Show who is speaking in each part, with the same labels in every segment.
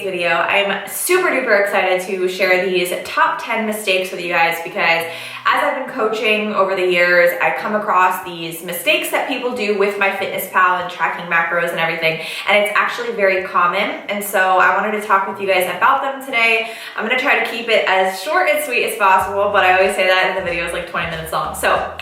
Speaker 1: video. I'm super duper excited to share these top 10 mistakes with you guys because as I've been coaching over the years, I come across these mistakes that people do with MyFitnessPal and tracking macros and everything, and it's actually very common, and so I wanted to talk with you guys about them today. I'm gonna try to keep it as short and sweet as possible, but I always say that and the video is like 20 minutes long. So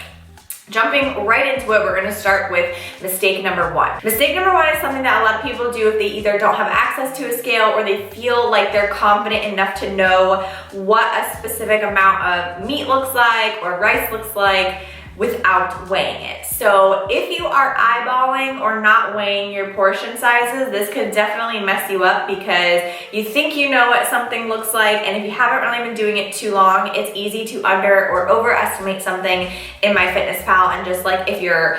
Speaker 1: jumping right into it, we're gonna start with mistake number one. Mistake number one is something that a lot of people do if they either don't have access to a scale or they feel like they're confident enough to know what a specific amount of meat looks like or rice looks like without weighing it. So if you are eyeballing or not weighing your portion sizes, this could definitely mess you up because you think you know what something looks like, and if you haven't really been doing it too long, it's easy to under or overestimate something in MyFitnessPal. And just like if you're,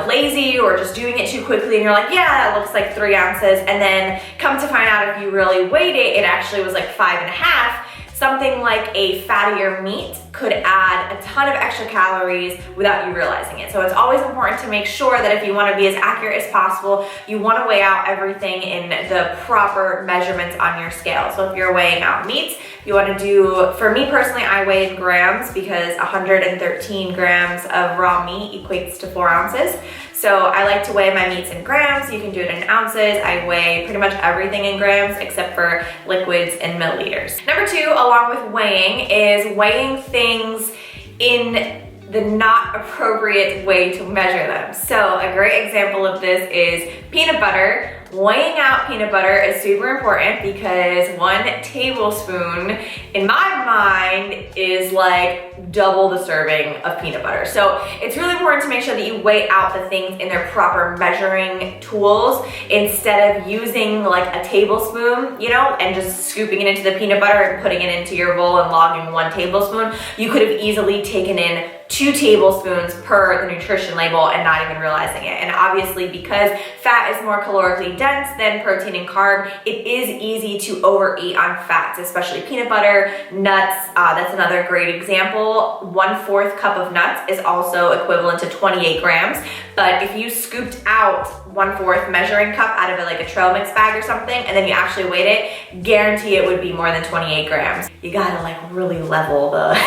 Speaker 1: lazy or just doing it too quickly and you're like, yeah, that looks like 3 ounces, and then come to find out if you really weighed it, it actually was like 5.5. Something like a fattier meat could add a ton of extra calories without you realizing it. So it's always important to make sure that if you want to be as accurate as possible, you want to weigh out everything in the proper measurements on your scale. So if you're weighing out meats, you want to do, for me personally, I weigh in grams because 113 grams of raw meat equates to 4 ounces. So I like to weigh my meats in grams. You can do it in ounces. I weigh pretty much everything in grams except for liquids in milliliters. Number two, along with weighing, is weighing things in the not appropriate way to measure them. So a great example of this is peanut butter. Weighing out peanut butter is super important because 1 tablespoon, in my mind, is like double the serving of peanut butter. So it's really important to make sure that you weigh out the things in their proper measuring tools instead of using like a tablespoon, and just scooping it into the peanut butter and putting it into your bowl and logging 1 tablespoon. You could have easily taken in 2 tablespoons per the nutrition label and not even realizing it. And obviously, because fat is more calorically dense than protein and carb, it is easy to overeat on fats, especially peanut butter, nuts. That's another great example. 1/4 cup of nuts is also equivalent to 28 grams. But if you scooped out 1/4 measuring cup out of a trail mix bag or something, and then you actually weighed it, guarantee it would be more than 28 grams. You gotta really level the,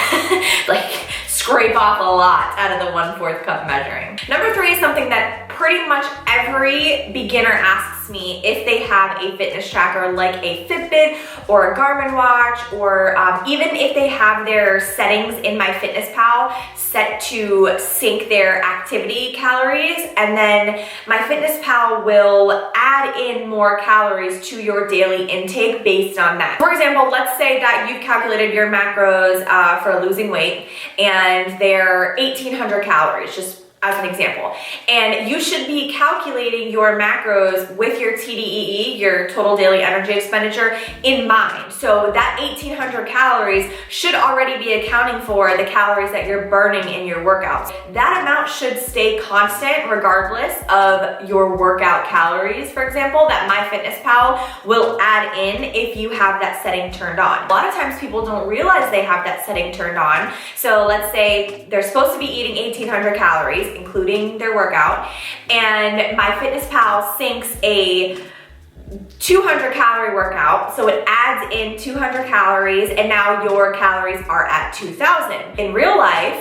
Speaker 1: scrape off a lot out of the 1/4 cup measuring. Number 3 is something that pretty much every beginner asks me if they have a fitness tracker like a Fitbit or a Garmin watch, or even if they have their settings in MyFitnessPal set to sync their activity calories, and then MyFitnessPal will add in more calories to your daily intake based on that. For example, let's say that you've calculated your macros for losing weight and they're 1,800 calories, just as an example. And you should be calculating your macros with your TDEE, your total daily energy expenditure, in mind. So that 1,800 calories should already be accounting for the calories that you're burning in your workouts. That amount should stay constant regardless of your workout calories, for example, that MyFitnessPal will add in if you have that setting turned on. A lot of times people don't realize they have that setting turned on. So let's say they're supposed to be eating 1,800 calories, including their workout, and MyFitnessPal syncs a 200 calorie workout, so it adds in 200 calories, and now your calories are at 2,000. In real life,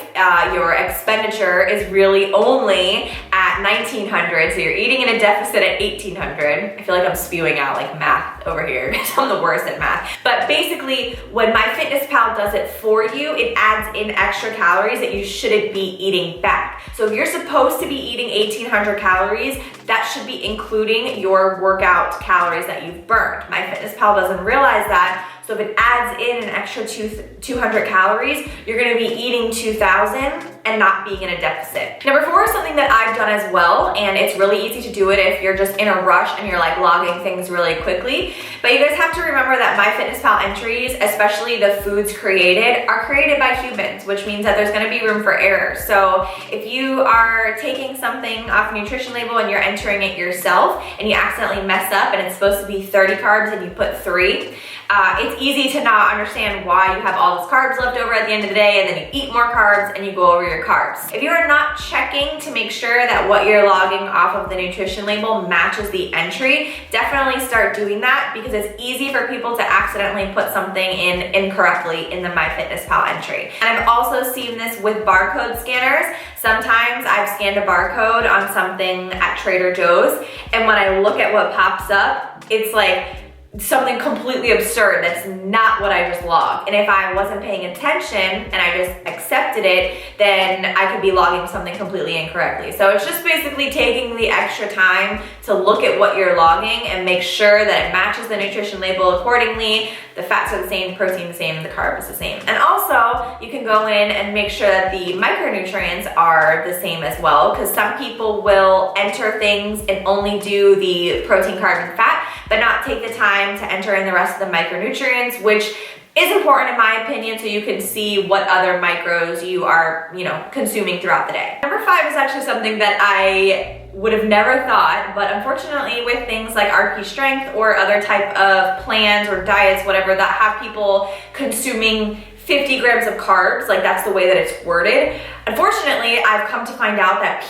Speaker 1: your expenditure is really only at 1,900, so you're eating in a deficit at 1,800. I feel like I'm spewing out math over here because I'm the worst at math. But basically, when MyFitnessPal does it for you, it adds in extra calories that you shouldn't be eating back. So if you're supposed to be eating 1,800 calories, that should be including your workout calories that you've burned. MyFitnessPal doesn't realize that. So if it adds in an extra 200 calories, you're gonna be eating 2,000 and not being in a deficit. Number 4 is something that I've done as well, and it's really easy to do it if you're just in a rush and you're logging things really quickly. But you guys have to remember that MyFitnessPal entries, especially the foods created, are created by humans, which means that there's gonna be room for error. So if you are taking something off a nutrition label and you're entering it yourself and you accidentally mess up and it's supposed to be 30 carbs and you put 3, It's easy to not understand why you have all this carbs left over at the end of the day, and then you eat more carbs and you go over your carbs. If you are not checking to make sure that what you're logging off of the nutrition label matches the entry, definitely start doing that, because it's easy for people to accidentally put something in incorrectly in the MyFitnessPal entry. And I've also seen this with barcode scanners. Sometimes I've scanned a barcode on something at Trader Joe's, and when I look at what pops up, it's like something completely absurd that's not what I just logged. And if I wasn't paying attention and I just accepted it, then I could be logging something completely incorrectly. So it's just basically taking the extra time to look at what you're logging and make sure that it matches the nutrition label accordingly. The fats are the same, the protein the same, the carb is the same. And also, you can go in and make sure that the micronutrients are the same as well, because some people will enter things and only do the protein, carb, and fat, but not take the time to enter in the rest of the micronutrients, which is important in my opinion, so you can see what other micros you are, consuming throughout the day. Number 5 is actually something that I would have never thought, but unfortunately with things like RP Strength or other type of plans or diets, whatever, that have people consuming 50 grams of carbs, like that's the way that it's worded. Unfortunately, I've come to find out that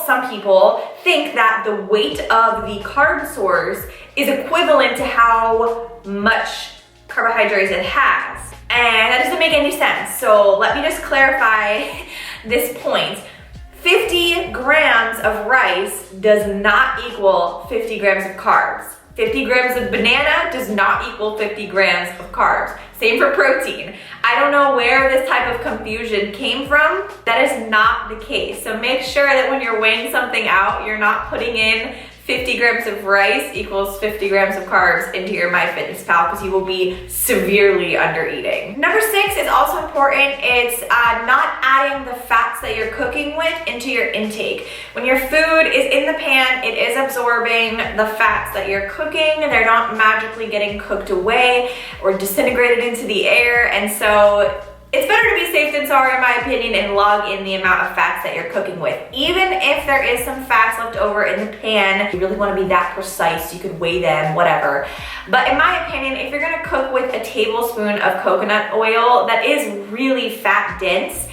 Speaker 1: some people think that the weight of the carb source is equivalent to how much carbohydrates it has. And that doesn't make any sense. So let me just clarify this point. 50 grams of rice does not equal 50 grams of carbs. 50 grams of banana does not equal 50 grams of carbs. Same for protein. I don't know where this type of confusion came from. That is not the case. So make sure that when you're weighing something out, you're not putting in 50 grams of rice equals 50 grams of carbs into your MyFitnessPal, because you will be severely under eating. Number 6 is also important. It's not adding the fats that you're cooking with into your intake. When your food is in the pan, it is absorbing the fats that you're cooking, and they're not magically getting cooked away or disintegrated into the air. And so it's better to be safe than sorry, in my opinion, and log in the amount of fats that you're cooking with. Even if there is some fats left over in the pan, you really want to be that precise, you could weigh them, whatever. But in my opinion, if you're gonna cook with a tablespoon of coconut oil, that is really fat dense.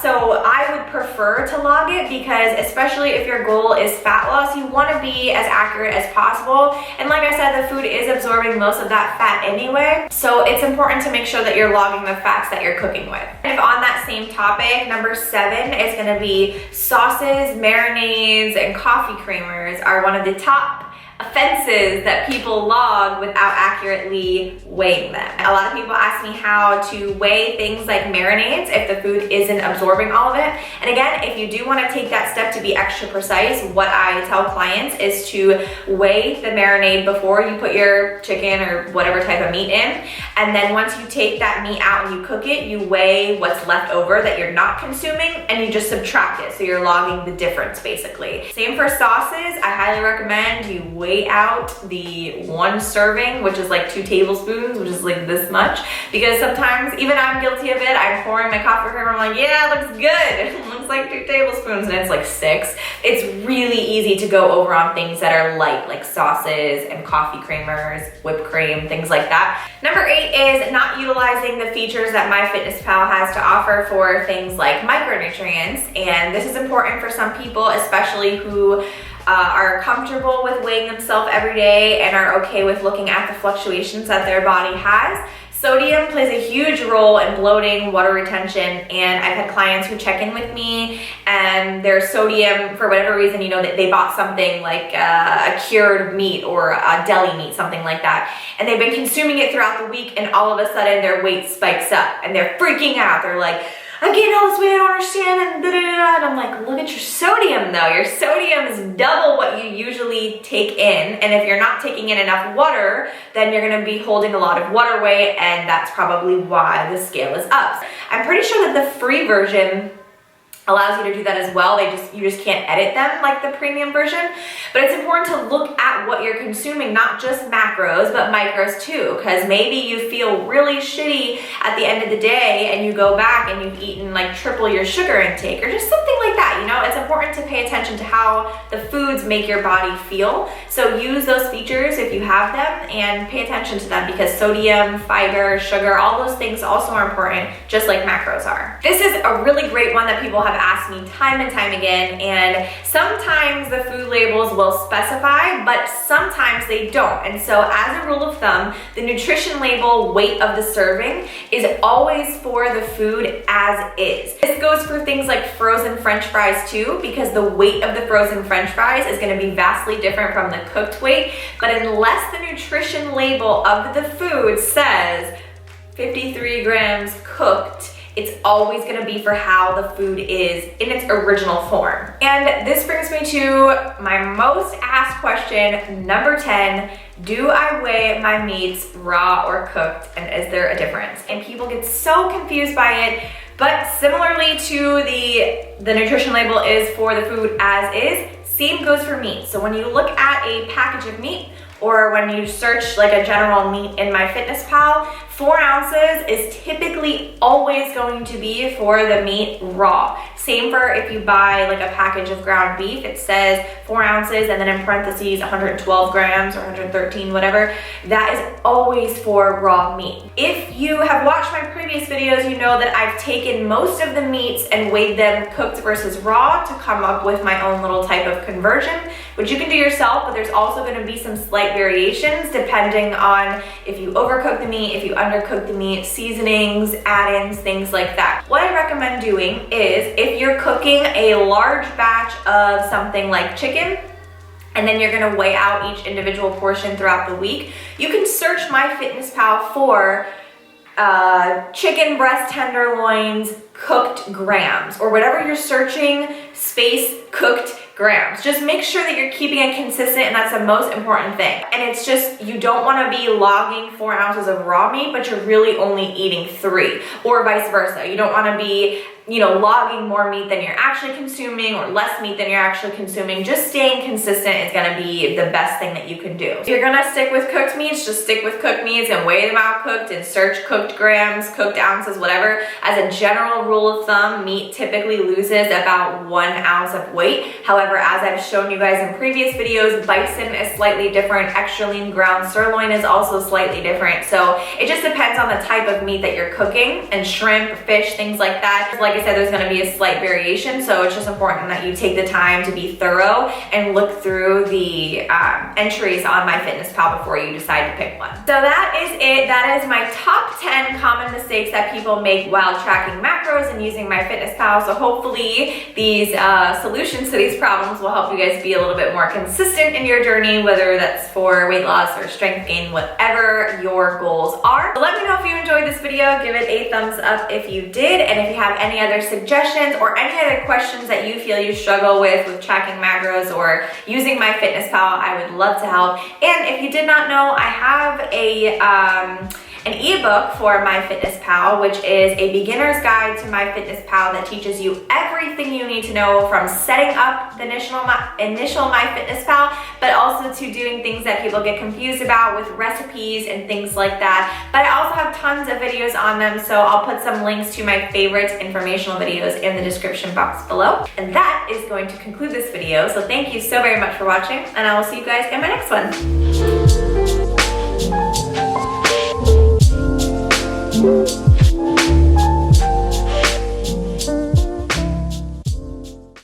Speaker 1: So I would prefer to log it, because especially if your goal is fat loss, you want to be as accurate as possible. And like I said, the food is absorbing most of that fat anyway. So it's important to make sure that you're logging the fats that you're cooking with. And on that same topic, number 7 is going to be sauces, marinades, and coffee creamers are one of the top offenses that people log without accurately weighing them. A lot of people ask me how to weigh things like marinades if the food isn't absorbing all of it. And again, if you do want to take that step to be extra precise, what I tell clients is to weigh the marinade before you put your chicken or whatever type of meat in. And then once you take that meat out and you cook it, you weigh what's left over that you're not consuming, and you just subtract it. So you're logging the difference basically. Same for sauces. I highly recommend you weigh out the 1 serving, which is like 2 tablespoons, which is like this much, because sometimes even I'm guilty of it. I'm pouring my coffee creamer, I'm like, yeah, it looks good. It looks like 2 tablespoons, and it's like 6. It's really easy to go over on things that are light, like sauces and coffee creamers, whipped cream, things like that. Number 8 is not utilizing the features that MyFitnessPal has to offer for things like micronutrients. And this is important for some people, especially who are comfortable with weighing themselves every day and are okay with looking at the fluctuations that their body has. Sodium plays a huge role in bloating, water retention, and I've had clients who check in with me and their sodium, for whatever reason, they bought something like a cured meat or a deli meat, something like that, and they've been consuming it throughout the week, and all of a sudden their weight spikes up and they're freaking out. They're like, I'm getting all this weight, I don't understand, and da-da-da-da. And I'm like, look at your sodium though. Your sodium is double what you usually take in. And if you're not taking in enough water, then you're gonna be holding a lot of water weight, and that's probably why the scale is up. I'm pretty sure that the free version allows you to do that as well. You just can't edit them like the premium version. But it's important to look at what you're consuming, not just macros, but micros too, because maybe you feel really shitty at the end of the day and you go back and you've eaten like triple your sugar intake or just something like that. You know, it's important to pay attention to how the foods make your body feel. So use those features if you have them and pay attention to them, because sodium, fiber, sugar, all those things also are important, just like macros are. This is a really great one that people have asked me time and time again, and sometimes the food labels will specify, but sometimes they don't. And so as a rule of thumb, the nutrition label weight of the serving is always for the food as is. This goes for things like frozen French fries too, because the weight of the frozen French fries is going to be vastly different from the cooked weight. But unless the nutrition label of the food says 53 grams cooked, it's always gonna be for how the food is in its original form. And this brings me to my most asked question, number 10. Do I weigh my meats raw or cooked, and is there a difference? And people get so confused by it, but similarly to the nutrition label is for the food as is, same goes for meat. So when you look at a package of meat, or when you search like a general meat in MyFitnessPal, 4 ounces is typically always going to be for the meat raw. Same for if you buy like a package of ground beef, it says 4 ounces and then in parentheses 112 grams or 113, whatever. That is always for raw meat. If you have watched my previous videos, you know that I've taken most of the meats and weighed them cooked versus raw to come up with my own little type of conversion, which you can do yourself, but there's also going to be some slight variations depending on if you overcook the meat, if you undercook the meat, seasonings, add-ins, things like that. What I recommend doing is if you're cooking a large batch of something like chicken, and then you're gonna weigh out each individual portion throughout the week, you can search MyFitnessPal for chicken breast tenderloins cooked grams, or whatever you're searching, space cooked grams. Just make sure that you're keeping it consistent, and that's the most important thing. And it's just, you don't want to be logging 4 ounces of raw meat, but you're really only eating 3, or vice versa. You don't want to be, logging more meat than you're actually consuming or less meat than you're actually consuming. Just staying consistent is going to be the best thing that you can do. If you're going to stick with cooked meats, just stick with cooked meats and weigh them out cooked and search cooked grams, cooked ounces, whatever. As a general rule of thumb, meat typically loses about 1 ounce of weight. However, as I've shown you guys in previous videos, bison is slightly different. Extra lean ground sirloin is also slightly different. So it just depends on the type of meat that you're cooking, and shrimp, fish, things like that. Like I said, there's going to be a slight variation, so it's just important that you take the time to be thorough and look through the entries on MyFitnessPal before you decide to pick one. So that is it. That is my top 10 common mistakes that people make while tracking macros and using MyFitnessPal. So hopefully these solutions to these problems will help you guys be a little bit more consistent in your journey, whether that's for weight loss or strength gain, whatever your goals are. So let me know if you enjoyed this video. Give it a thumbs up if you did, and if you have any other suggestions or any other questions that you feel you struggle with tracking macros or using MyFitnessPal, I would love to help. And if you did not know, I have an ebook for MyFitnessPal, which is a beginner's guide to MyFitnessPal that teaches you everything you need to know from setting up the initial MyFitnessPal, but also to doing things that people get confused about with recipes and things like that. But I also have tons of videos on them, so I'll put some links to my favorite informational videos in the description box below. And that is going to conclude this video, so thank you so very much for watching, and I will see you guys in my next one.